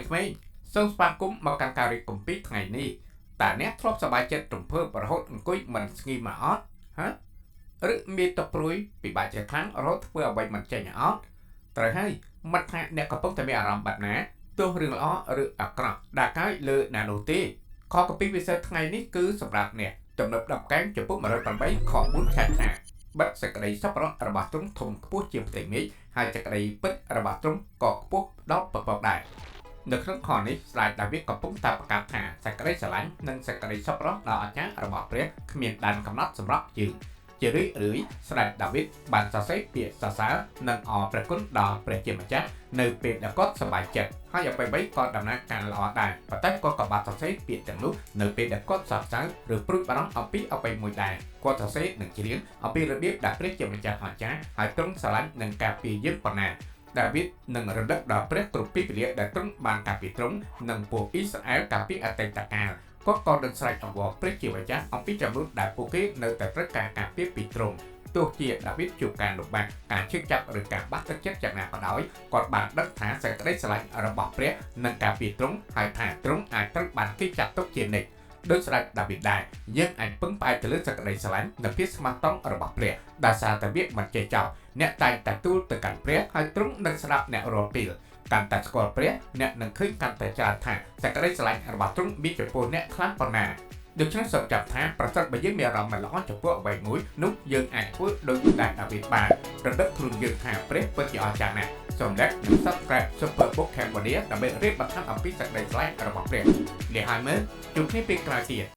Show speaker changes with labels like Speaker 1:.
Speaker 1: ក្មេងៗសូមស្វាគមន៍មកកាន់ការរៀបគម្ពីរថ្ងៃនេះតើអ្នកធ្លាប់សប្បាយចិត្តរំភើបរហូតអង្គុយមិនស្ងៀមមកអត់ហ៎ឬមានទឹកព្រួយពិបាកជាខ្លាំងរហូតធ្វើអ្វីមិនចេញអត់ត្រូវហើយមិនថាអ្នកកំពុងតែមានអារម្មណ៍បែបណាទោះរឿងល្អឬអាក្រក់ដាក់កាយលើណានោះទេខគម្ពីរពិសេសថ្ងៃនេះគឺសម្រាប់អ្នកចំណុច10កែងចំពោះ108ខ4ខែថាបិទសេចក្តីសប្បុរសរបស់ទ្រង់ធំខ្ពស់ជាផ្ទៃមេឃហើយសេចក្តីពិតរបស់ទ្រង់ក៏ខ្ពស់ដល់ពពកដែរនៅក្នុងខនេះស្ដេចដាវីតកំពុងតែប្រកាសថាសេចក្តីស្រឡាញ់និងសេចក្តីសប្បុរសដ៏អស្ចារ្យរបស់ព្រះគ្មានដែនកំណត់សម្រាប់យើងជារឿយៗស្ដេចដាវីតបានសរសេរពាក្យសរសើរនិងអរព្រះគុណដល់ព្រះជាម្ចាស់នៅពេលដែលគាត់សប្បាយចិត្តហើយអ្វីៗក៏ដំណើរការល្អដែរប៉ុន្តែគាត់ក៏បានសរសេរពាក្យទាំងនោះនៅពេលដែលគាត់សោកសៅឬព្រួយបារម្ភអំពីអ្វីមួយដែរគាត់សរសេរនឹងច្រៀងអំពីរបៀបដែលព្រះជាម្ចាស់អស្ចារ្យហើយទ្រង់ស្រឡាញ់និងការពារយើងប៉ុណ្ណាដាវីតនឹងរំលឹកដល់ព្រះគ្រប់ពេលវេលាដែលទ្រង់បានការពារទ្រង់និងពួកអ៊ីស្រាអែលកាលពីអតីតកាលគាត់ក៏នឹងស្រែកអង្វរព្រះជាម្ចាស់អំពីចំនួនដែលពួកគេនៅតែត្រូវការការពារពីទ្រង់ទោះជាដាវីតជួបការលំបាកការឈឺចាប់ឬការបាក់ទឹកចិត្តយ៉ាងណាក៏ដោយគាត់បានដឹងថាសេចក្តីស្រឡាញ់របស់ព្រះនិងការពារទ្រង់ហើយថាទ្រង់អាចត្រូវបានគេចាត់ទុកជានិច្ចដោយស្ដេចដាវីតដែរយើងអាចពឹងផ្អែកទៅលើសេចក្តីស្រឡាញ់និងភាពស្មោះត្រង់របស់ព្រះដែលសារតែវាមិនចេះចោលអ្នកតែងតែទូលទៅកាន់ព្រះហើយទ្រង់នឹងស្ដាប់អ្នករាល់ពេលកាន់តែស្គាល់ព្រះអ្នកនឹងឃើញកាន់តែច្រើនថាសេចក្តីស្រឡាញ់របស់ទ្រង់មានចំពោះអ្នកខ្លាំងប៉ុណ្ណាដូច្នេះសូមចាប់ថាប្រសិនបើយើងមានអារម្មណ៍មិនល្អចំពោះអ្វីមួយនោះយើងអាចធ្វើដោយដែលដាវីតបានរំលឹកខ្លួនយើងថាព្រះពិតជាអស្ចារ្យណាស់សូម like និង subscribe Super Book Cambodia ដើម្បីរៀបបន្ថែមអំពីសេចក្តីស្រឡាញ់របស់ព្រះលាហើយមើលជួបគ្នាពេលក្រោយទៀត